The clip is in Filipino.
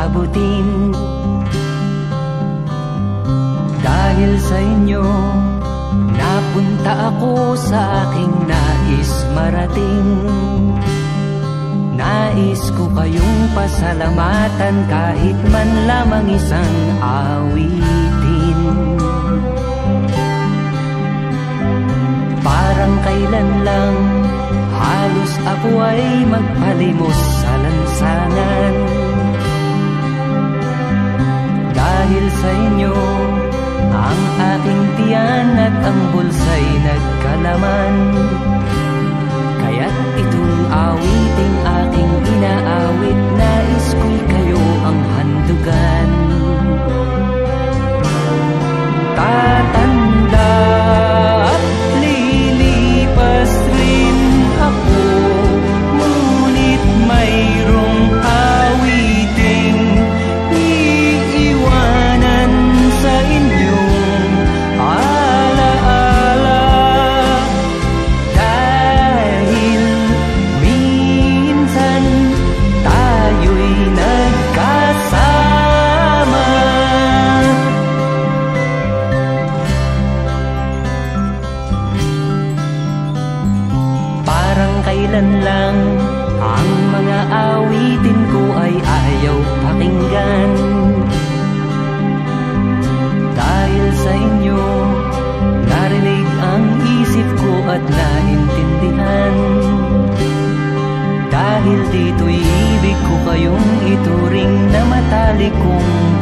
abutin. Dahil sa inyo, napunta ako sa aking nais marating. Nais ko kayong pasalamatan kahit man lamang isang awitin. Parang kailan lang halos ako ay magpalimos sa lansangan. Dahil sa inyo, ang aking tiyan at ang bulsa'y nagkalaman. Kaya't itong awiting aking inaawit, nais ko'y kayo ang handugan. Tatanda at lilipas rin ako, ngunit mayroong awiting iiwanan sa inyong alaala. Dahil minsan tayo'y nagkasama. Parang kailan lang ang mga awitin ko ay ayaw pakinggan. Dahil sa inyo, narinig ang isip ko at naintindihan. Dahil dito'y ibig ko kayong ituring na matalik kong